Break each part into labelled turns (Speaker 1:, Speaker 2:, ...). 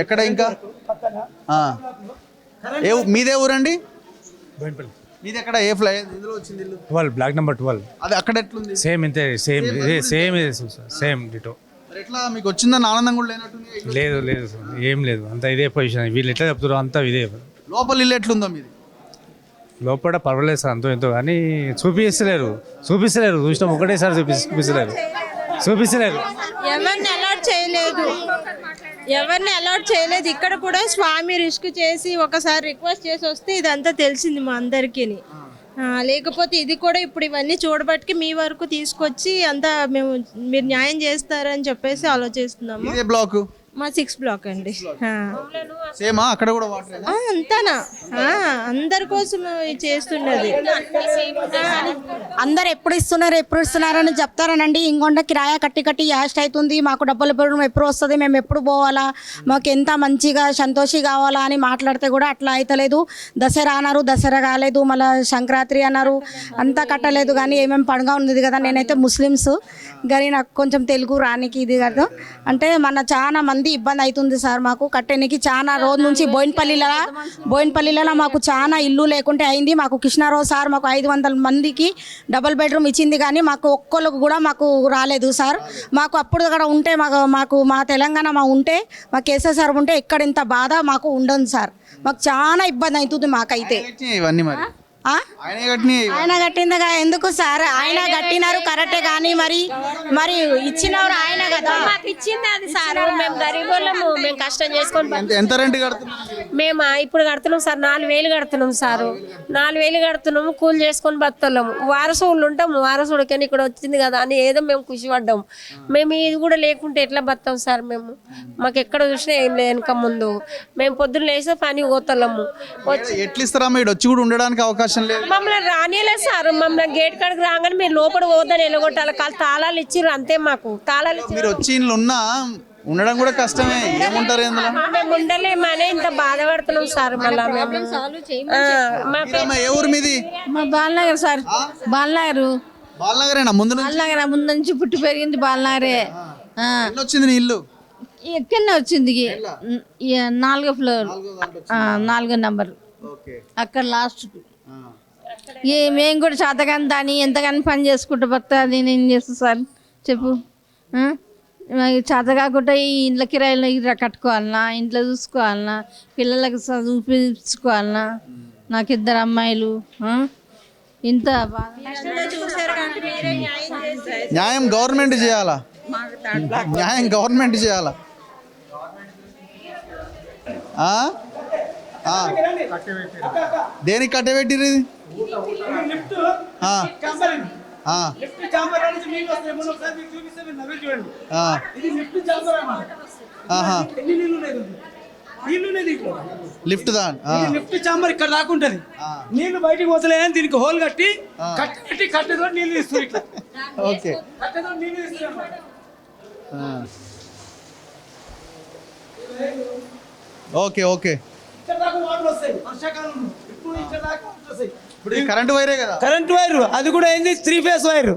Speaker 1: ఎక్కడ ఇంకా మీదే ఊరండి? మీది ఎక్కడ? ఏ ఫ్లై ఇందులో వచ్చింది ఇల్లు?
Speaker 2: 12 బ్లాక్ నెంబర్ 12.
Speaker 1: అది అక్కడ ఎట్లుంది?
Speaker 2: సేమ్ ఇంతే, సేమ్ ఇదే సేమ్ ఇదే సేమ్ డిటో.
Speaker 1: మరి ఎట్లా మీకు వచ్చిందని ఆనందం కూడా లేనట్టుంది?
Speaker 2: లేదు లేదు ఏం లేదు, అంత ఇదే పొజిషన్. వీళ్ళు ఎట్లా చెప్తారో అంతా ఇదే.
Speaker 1: లోపల ఇల్లు ఎట్లుందో మీది?
Speaker 2: లోపల పర్వాలేదు సార్, అంతో ఎంతో, కానీ చూపిస్తలేరు. చూసినాం ఒకటేసారి చూపిస్తలేరు.
Speaker 3: ఎవరిని అలౌట్ చేయలేదు. ఇక్కడ కూడా స్వామి రిస్క్ చేసి ఒకసారి రిక్వెస్ట్ చేసి వస్తే ఇదంతా తెలిసింది మా అందరికీ. లేకపోతే ఇది కూడా ఇప్పుడు ఇవన్నీ చూడబట్టి మీ వరకు తీసుకొచ్చి అంతా మీరు న్యాయం చేస్తారని చెప్పేసి ఆలోచిస్తున్నాము.
Speaker 1: బ్లాక్
Speaker 3: మా 6 బ్లాక్ అండి.
Speaker 1: సేమా అక్కడ కూడా వాటర్
Speaker 3: అంతానా అందరి కోసం చేస్తున్నది.
Speaker 4: అందరు ఎప్పుడు ఇస్తున్నారు అని చెప్తారనండి. ఇంకొండ కిరాయా కట్టి యాస్ట్ అవుతుంది, మాకు డబ్బులు ఎప్పుడు వస్తుంది, మేము ఎప్పుడు పోవాలా, మాకు ఎంత మంచిగా సంతోషి కావాలా అని మాట్లాడితే కూడా అట్లా అవుతలేదు. దసరా అన్నారు, దసరా కాలేదు, మళ్ళీ సంక్రాంతి అన్నారు, అంతా కట్టలేదు. కానీ ఏమేమి పండుగ ఉంది కదా, నేనైతే ముస్లిమ్స్ కానీ నాకు కొంచెం తెలుగు రానికి ఇది కదా అంటే మన చాలా మంది ఇబ్బంది అవుతుంది సార్. మాకు కట్టేనికి చాలా రోజు నుంచి బోయిన్పల్లిలో మాకు చాలా ఇల్లు లేకుంటే అయింది. మాకు కృష్ణారావు సార్ మాకు 500 మందికి డబుల్ బెడ్రూమ్ ఇచ్చింది, కానీ మాకు ఒక్కళ్ళకు కూడా మాకు రాలేదు సార్. మాకు అప్పుడు అక్కడ ఉంటే మాకు మా తెలంగాణ ఉంటే మా కేసీఆర్ ఉంటే ఇక్కడ ఇంత బాధ మాకు ఉండదు సార్. మాకు చాలా ఇబ్బంది అవుతుంది మాకైతే.
Speaker 1: ఇవన్నీ మరి
Speaker 4: ఆయన కట్టిందిగా ఎందుకు సార్? ఆయన కట్టినారు కరెక్టే, కానీ మరి ఇచ్చినవారు ఆయన కదా,
Speaker 5: మాకు ఇచ్చింది అది సార్. మేము గరీబోళ్ళము, మేము కష్టం చేసుకొని
Speaker 1: ఎంత రెంట్ కడుతున్నారు?
Speaker 5: మేము ఇప్పుడు కడుతున్నాం సార్, 4000 కడుతున్నాం సార్. 4000 కడుతున్నాము, కూలి చేసుకొని బతున్నాము. వారసులు ఉంటాము, వారసుడికని ఇక్కడ వచ్చింది కదా అని ఏదో మేము ఖుషి పడ్డాము. మేము ఇది కూడా లేకుంటే ఎట్లా బతాం సార్? మాకు ఎక్కడ చూసినా ఏం లేదు. వెనక ముందు మేము పొద్దున్న లేస్తే పని పోతలేము.
Speaker 1: ఎట్లా ఇస్తారా? మీరు వచ్చి కూడా ఉండడానికి అవకాశం
Speaker 5: మమ్మల్ని రానియలేదు సార్. మమ్మల్ని గేట్ కాడికి రాగానే మీరు లోపల పోద్దని వెళ్ళగొట్టాలి. తాళాలు ఇచ్చిర్రు అంతే. మాకు తాళాలు
Speaker 1: మీరు వచ్చి ఉన్నా ఉండడం కూడా కష్టమే. ఏముంటారు
Speaker 5: మేము ఉండలేమనే ఇంత బాధపడుతున్నాం సార్. మళ్ళీ
Speaker 1: ఏ ఊరు మీది?
Speaker 6: మా బాలనగర్ సార్.
Speaker 1: బాలనగరేనా? ముందు
Speaker 6: నుంచి పుట్టి పెరిగింది బాలనగరే.
Speaker 1: వచ్చింది నీ ఇల్లు?
Speaker 6: ఎక్కడనే వచ్చింది, 4వ ఫ్లోర్, 4వ నెంబర్ అక్కడ లాస్ట్. మేము కూడా చేతగాని దాన్ని ఎంతగాని పని చేసుకుంటూ బతా. నేనేం చేస్తాను సార్ చెప్పు? చేత కాకుండా ఈ ఇండ్ల కిరాయిలు కట్టుకోవాలన్నా, ఇంట్లో చూసుకోవాలన్నా, పిల్లలకి చదివించుకోవాలన్నా, నాకు 2 అమ్మాయిలు. ఇంత
Speaker 1: న్యాయం గవర్నమెంట్ చేయాలా? దేనికి కట్టబెట్టిరు? ఇది లిఫ్ట్
Speaker 7: లిఫ్ట్ చాంబర్ ఇక్కడ రాకుంటది. నీళ్లు బయటికి పోతలేదని దీనికి హోల్ కట్టి కట్టెతో నీళ్లు ఇస్తారు. ఇట్లా
Speaker 1: ఓకే
Speaker 7: కట్టెతో నీళ్లు ఇస్తారు.
Speaker 1: Okay okay.
Speaker 7: ఇక్కడ దాకా వాటర్ వస్తాయి వర్షాకాలంలో. ఇప్పుడు ఇక్కడ దాకా వస్తాయి.
Speaker 1: ఇప్పుడు కరెంట్ వైరే కదా?
Speaker 7: కరెంట్ వైర్, అది కూడా ఏంది 3 ఫేస్ వైర్.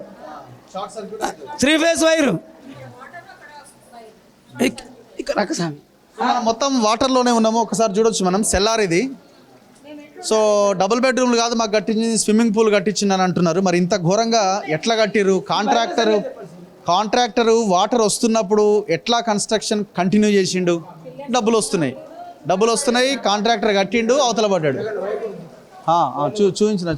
Speaker 7: 3 ఫేస్ వైర్ ఇక్కడ.
Speaker 1: మనం మొత్తం వాటర్లోనే ఉన్నాము. ఒకసారి చూడొచ్చు మనం. సెల్లార్ ఇది. సో డబుల్ బెడ్రూమ్లు కాదు మాకు కట్టించింది, స్విమ్మింగ్ పూల్ కట్టించిందని అంటున్నారు. మరి ఇంత ఘోరంగా ఎట్లా కట్టిరు? కాంట్రాక్టరు వాటర్ వస్తున్నప్పుడు ఎట్లా కన్స్ట్రక్షన్ కంటిన్యూ చేసిండు? డబ్బులు వస్తున్నాయి, కాంట్రాక్టర్ కట్టిండు, అవతల పడ్డాడు. చూపించిన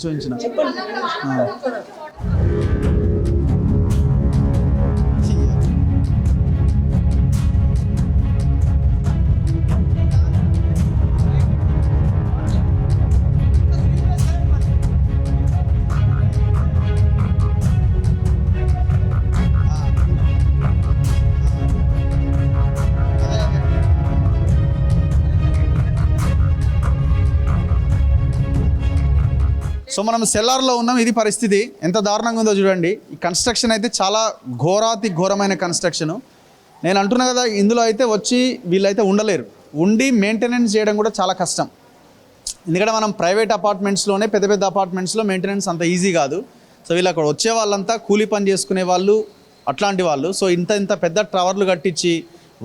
Speaker 1: సో మనం సెల్లార్లో ఉన్నాం. ఇది పరిస్థితి ఎంత దారుణంగా ఉందో చూడండి. ఈ కన్స్ట్రక్షన్ అయితే చాలా ఘోరమైన కన్స్ట్రక్షను. నేను అంటున్నా కదా, ఇందులో అయితే వచ్చి వీళ్ళైతే ఉండలేరు. ఉండి మెయింటెనెన్స్ చేయడం కూడా చాలా కష్టం. ఎందుకంటే మనం ప్రైవేట్ అపార్ట్మెంట్స్లోనే పెద్ద అపార్ట్మెంట్స్లో మెయింటెనెన్స్ అంత ఈజీ కాదు. సో వీళ్ళు అక్కడ వచ్చే వాళ్ళంతా కూలీ పని చేసుకునే వాళ్ళు, అట్లాంటి వాళ్ళు. సో ఇంత పెద్ద టవర్లు కట్టించి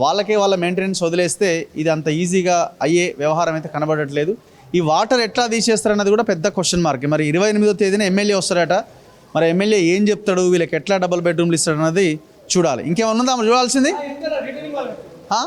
Speaker 1: వాళ్ళకే వాళ్ళ మెయింటెనెన్స్ వదిలేస్తే ఇది అంత ఈజీగా అయ్యే వ్యవహారం అయితే కనబడట్లేదు. ఈ వాటర్ ఎట్లా తీసేస్తారన్నది కూడా పెద్ద క్వశ్చన్ మార్క్. మరి 28వ తేదీన ఎమ్మెల్యే వస్తారట. మరి ఎమ్మెల్యే ఏం చెప్తాడు, వీళ్ళకి ఎట్లా డబుల్ బెడ్రూమ్లు ఇస్తాడు అన్నది చూడాలి. ఇంకేమన్నా ఉందా చూడాల్సింది? ఆ?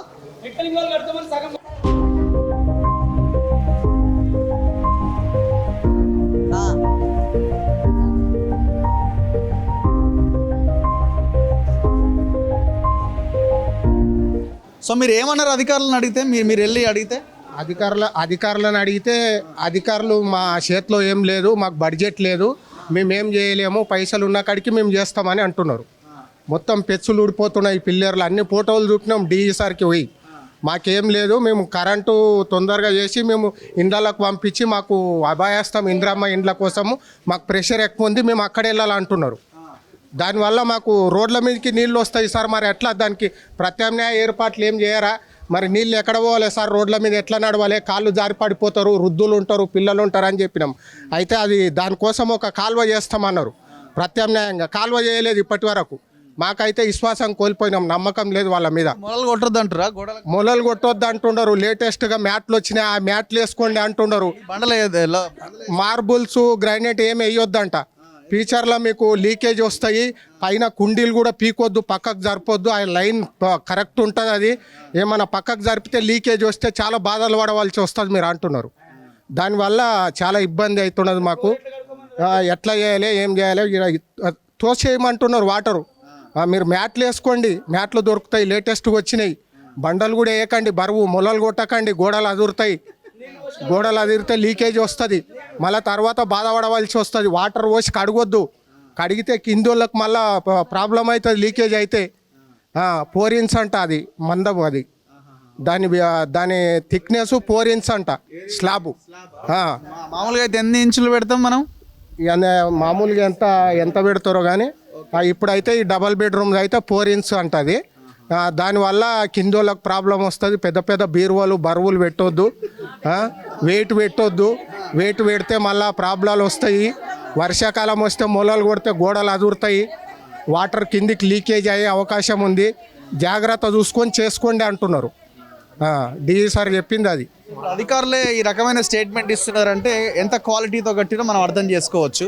Speaker 1: సో మీరు ఏమన్నారు అధికారులను అడిగితే? మీరు వెళ్ళి అడిగితే
Speaker 8: అధికారులను అడిగితే అధికారులు మా చేతిలో ఏం లేదు, మాకు బడ్జెట్ లేదు, మేమేం చేయలేము, పైసలు ఉన్న కాడికి మేము చేస్తామని అంటున్నారు. మొత్తం పెచ్చులు ఊడిపోతున్నాయి, పిల్లర్లు అన్ని ఫోటోలు చూపినాం డిఈసార్కి పోయి. మాకేం లేదు, మేము కరెంటు తొందరగా చేసి మేము ఇండ్లకు పంపించి మాకు అభాయాస్తాం ఇంద్రమ్మ ఇండ్ల కోసము, మాకు ప్రెషర్ ఎక్కువ ఉంది, మేము అక్కడ వెళ్ళాలంటున్నారు. దానివల్ల మాకు రోడ్ల మీదకి నీళ్ళు వస్తాయి సార్. మరి ఎట్లా దానికి ప్రత్యామ్నాయ ఏర్పాట్లు ఏం చేయరా? మరి నీళ్ళు ఎక్కడ పోవాలి సార్? రోడ్ల మీద ఎట్లా నడవాలి? కాళ్ళు జారి పడిపోతారు, వృద్ధులు ఉంటారు, పిల్లలు ఉంటారు అని చెప్పినాం. అయితే అది దానికోసం ఒక కాలువ చేస్తామన్నారు. ప్రత్యామ్నాయంగా కాలువ చేయలేదు ఇప్పటి వరకు. మాకైతే విశ్వాసం కోల్పోయినాం, నమ్మకం లేదు వాళ్ళ మీద.
Speaker 1: మొదలు కొట్టొద్దు అంటారా?
Speaker 8: మొలలు కొట్టొద్దు అంటున్నారు. లేటెస్ట్గా మ్యాట్లు వచ్చినాయి, ఆ మ్యాట్లు వేసుకోండి అంటున్నారు.
Speaker 1: బండలు
Speaker 8: మార్బుల్స్ గ్రైనేట్ ఏమి వేయొద్దంట. ఫ్యూచర్లో మీకు లీకేజ్ వస్తాయి, పైన కుండీలు కూడా పీకొద్దు, పక్కకు జరపొద్దు, ఆ లైన్ కరెక్ట్ ఉంటుంది. అది ఏమైనా పక్కకు జరిపితే లీకేజ్ వస్తే చాలా బాధలు పడవలసి వస్తుంది మీరు అంటున్నారు. దానివల్ల చాలా ఇబ్బంది అవుతున్నది మాకు. ఎట్లా చేయాలి, ఏం చేయాలి? తోసేయమంటున్నారు వాటరు. మీరు మ్యాట్లు వేసుకోండి, మ్యాట్లు దొరుకుతాయి, లేటెస్ట్గా వచ్చినాయి. బండలు కూడా వేయకండి, బరువు మొలలు కొట్టకండి, గోడలు అదురుతాయి. గోడలు అదిరితే లీకేజ్ వస్తుంది, మళ్ళీ తర్వాత బాధపడవలసి వస్తుంది. వాటర్ పోసి కడగొద్దు, కడిగితే కిందోళ్ళకి మళ్ళీ ప్రాబ్లం అవుతుంది లీకేజ్ అయితే. 4 ఇంచ్ అంట అది మందం, అది దాని థిక్నెస్ 4 ఇంచ్ అంట స్లాబు.
Speaker 1: మామూలుగా అయితే ఎన్ని ఇంచులు పెడతాం మనం?
Speaker 8: మామూలుగా ఎంత పెడతారో కానీ ఇప్పుడైతే ఈ డబల్ బెడ్రూమ్ అయితే 4 ఇంచ్ అంట అది. దానివల్ల కిందోళ్ళకి ప్రాబ్లం వస్తుంది. పెద్ద పెద్ద బీరువాలు బరువులు పెట్టొద్దు, వెయిట్ పెట్టొద్దు. వెయిట్ పెడితే మళ్ళీ ప్రాబ్లాలు వస్తాయి. వర్షాకాలం వస్తే మొలలు కొడితే గోడలు అదురుతాయి, వాటర్ కిందికి లీకేజ్ అయ్యే అవకాశం ఉంది. జాగ్రత్త చూసుకొని చేసుకోండి అంటున్నారు. డిఈ సార్ చెప్పింది అది.
Speaker 1: అధికారులే ఈ రకమైన స్టేట్మెంట్ ఇస్తున్నారంటే ఎంత క్వాలిటీతో కట్టినో మనం అర్థం చేసుకోవచ్చు.